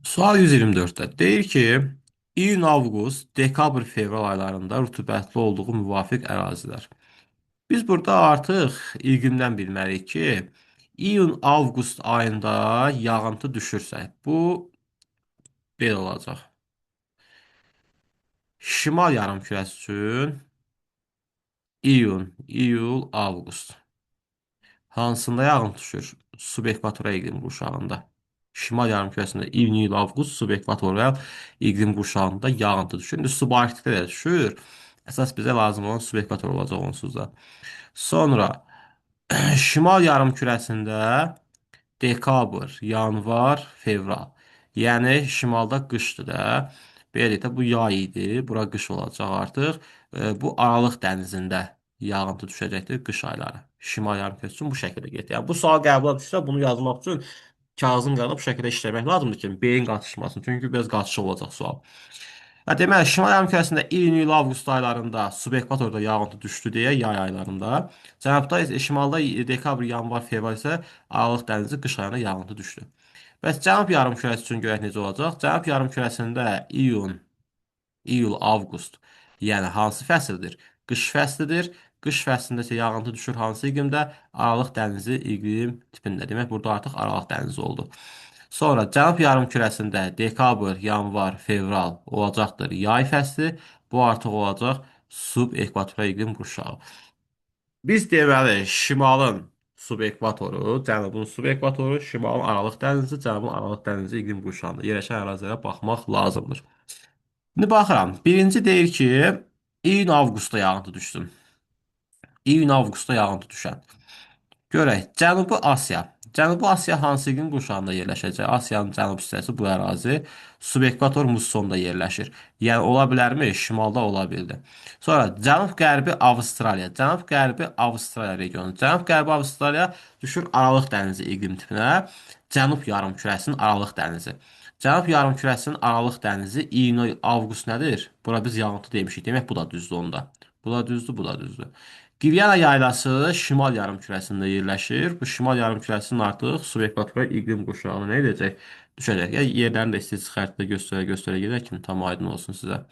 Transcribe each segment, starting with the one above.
Sual 124'də deyir ki, iyun, avqust, dekabr, fevral aylarında rütubətli olduğu müvafiq ərazilər. Biz burada artıq ilqimdən bilməliyik ki, iyun, avqust ayında yağıntı düşürsə, bu belə olacaq. Şimal yarımkürəsi üçün iyun, iyul, avqust. Hansında yağıntı düşür? Subekvatora iqlim qurşağında. Şimal yarımkürəsində iyun, iyul, avqust subekvatorial iqlim qurşağında yağıntı düşür. İndi subarktikdə də düşür. Əsas bizə lazım olan subekvator olacaq onsuz da. Sonra şimal yarımkürəsində dekabr, yanvar, fevral. Yəni şimalda qışdır da. Belə deyək də bu yay idi, bura qış olacaq artıq. Bu Aralıq dənizində yağıntı düşəcəkdir qış ayları. Şimal yarımkürəsi üçün bu şəkildə gedir. Yəni bu sual qəbul edilsə, bunu yazmaq üçün kağızın qanı bu şəkildə işləmək lazımdır ki, beyin qatışmasın. Çünki biraz qaçışıq olacaq sual. Deməli, şimal yarımkürəsində iyun, iyul, avqust aylarında subekvatorda yağıntı düşdü deyə yay aylarında. Cənubda isə şimalda dekabr, yanvar, fevral isə Aralıq dənizi qış aylarında yağıntı düşdü. Bəs cənub yarımkürəsi üçün görək necə olacaq? Cənub yarımkürəsində iyun, iyul, avqust, yəni hansı fəsildir? Qış fəslidir. Qış fəslində isə yağıntı düşür hansı iqlimdə? Aralıq dənizi iqlim tipində. Demək, burada artıq Aralıq dənizi oldu. Sonra cənub yarımkürəsində dekabr, yanvar, fevral olacaqdır yay fəsli. Bu artıq olacaq subekvator iqlim qurşağı. Biz deməli şimalın subekvatoru, cənubun subekvatoru, şimalın Aralıq dənizi, cənubun Aralıq dənizi iqlim qurşağında yerləşən ərazilərə baxmaq lazımdır. İndi baxıram. Birinci deyir ki, iyun avqustda yağıntı düşsün. İyun avqustda yağıntı düşən. Görək, Cənubi Asiya. Cənubi Asiya hansı iqlim qurşağında yerləşəcək? Asiyanın cənub hissəsi bu ərazi subekvator mussonda yerləşir. Yəni ola bilərmi? Şimalda ola bildi. Sonra Cənub-Qərbi Avstraliya. Cənub-Qərbi Avstraliya regionu. Cənub-Qərbi Avstraliya düşür Aralıq dənizi iqlim tipinə. Cənub yarımkürəsinin Aralıq dənizi. Cənub yarımkürəsinin Aralıq dənizi iyun, avqust nədir? Bura biz yağıntı demişik. Demək bu da düzdür onda. Bu da düzdür, bu da düzdür. Qiviyana yaylası şimal yarımkürəsində yerləşir. Bu şimal yarımkürəsinin artıq subekvator iqlim qurşağına nə edəcək? Düşəcək. Ya yerlərini də istəyir xəritədə göstərə gedək kimi tam aydın olsun sizə.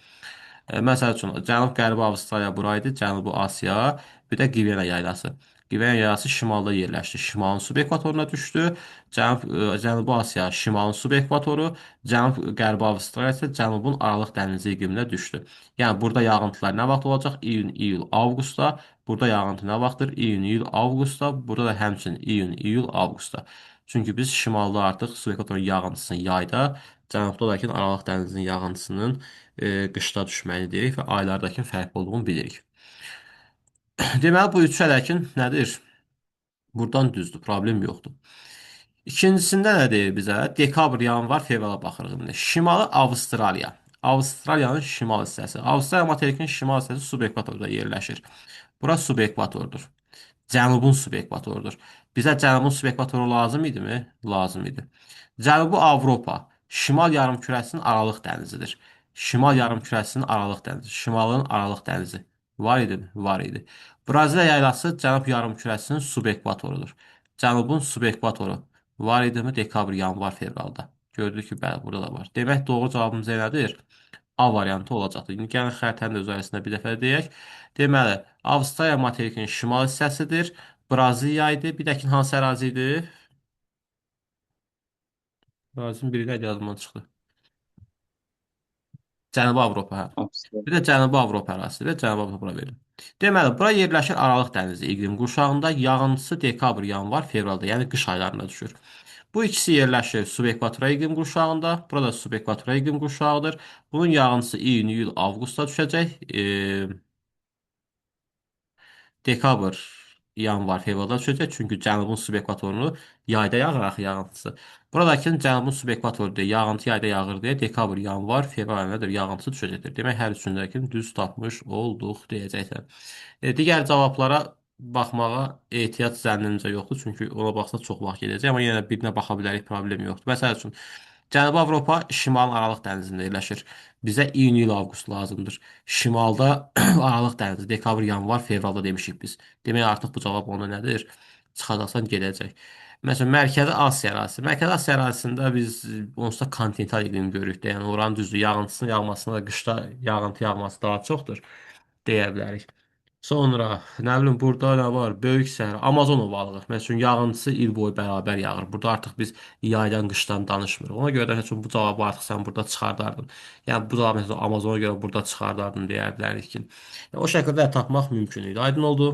Məsəl üçün Cənub-Qərbi Avstraliya buraydı, Cənubi Asiya, bir də Qiviyana yaylası. Qiviyana yaylası şimalda yerləşdi. Şimalın subekvatoruna düşdü. Cənubi Asiya şimalın subekvatoru, Cənub-Qərbi Avstraliya isə cənubun Aralıq dənizi iqliminə düşdü. Yəni burada yağıntılar nə vaxt olacaq? İyun, iyul, avqustda. Burada yağıntı nə vaxtdır? İyun, iyul, avqustda. Burada da həmçinin iyun, iyul, avqustda. Çünki biz şimalda artıq subekvatorun yağıntısını yayda, cənubda da ki, Aralıq dənizinin yağıntısının qışda düşməyini deyirik və aylardakı fərqli olduğunu bilirik. Deməli, bu üç ələkin nədir? Buradan düzdür, problem yoxdur. İkincisində nə deyir bizə? Dekabr, yanvar, fevrala baxırıq indi. Şimalı Avstraliya. Avstraliyanın şimal hissəsi. Avstraliya materikinin şimal hissəsi subekvatorda yerləşir. Bura subekvatordur. Cənubun subekvatorudur. Bizə cənubun subekvatoru lazım idimi? Lazım idi. Cənubi Avropa. Şimal yarımkürəsinin Aralıq dənizidir. Şimal yarımkürəsinin Aralıq dənizi. Şimalın Aralıq dənizi. Var idimi? Var idi. Braziliya yaylası cənub yarımkürəsinin subekvatorudur. Cənubun subekvatoru. Var idimi? Dekabr, yanvar, fevralda. Gördük ki, bəli, burada da var. Demək, doğru cavabımız nədir? A variantı olacaqdır. İndi gəlin xəritənin də üzərisində bir dəfə deyək. Deməli, Avstraliya materikinin şimal hissəsidir. Braziliya idi. Bir də ki, hansı ərazi idi? Ərazinin biri nədir yadımdan çıxdı. Cənubi Avropa, hə. Avstraliya. Bir də Cənubi Avropa ərazisidir. Cənubi Avropa bura verin. Deməli, bura yerləşir Aralıq dənizi iqlim qurşağında. Yağıntısı dekabr, yanvar, fevralda, yəni qış aylarında düşür. Bu ikisi yerləşir subekvatora iqlim qurşağında. Burada subekvatora iqlim qurşağıdır. Bunun yağıntısı iyun, iyul, avqustda düşəcək. Dekabr, yanvar, fevralda düşəcək. Çünki cənubun subekvatorunu yayda yağır axı yağıntısı. Buradakı cənubun subekvatoru deyə yağıntı yayda yağır deyə dekabr, yanvar, fevral aylarında yağıntısı düşəcəkdir. Demək, hər üçündəkini düz tapmış olduq deyəcəksən. Digər cavablara baxmağa ehtiyac zənnimcə yoxdur. Çünki ona baxsa çox vaxt gedəcək. Amma yenə birinə baxa bilərik, problem yoxdur. Məsəl üçün, Cənubi Avropa şimalın Aralıq dənizində yerləşir. Bizə iyun, iyul, avqust lazımdır. Şimalda Aralıq dənizi, dekabr, yanvar, fevralda demişik biz. Demək artıq bu cavab onda nədir? Çıxacaqsan gedəcək. Məsələn, Mərkəzi Asiya ərazisi. Mərkəzi Asiya ərazisində biz onsuz da kontinental iqlim görürük də. Yəni oranın düzdür, yağıntısının yağmasına da qışda yağıntı yağması daha çoxdur deyə bilərik. Sonra nə bilim burada nə var? Böyük səhra, Amazon ovalığı. Məsələn, yağıntısı il boyu bərabər yağır. Burada artıq biz yaydan, qışdan danışmırıq. Ona görə də məsələn bu cavabı artıq sən burada çıxardardın. Yəni bu cavabı məsələn Amazona görə burada çıxardardın deyə bilərik ki. O şəkildə tapmaq mümkün idi. Aydın oldu?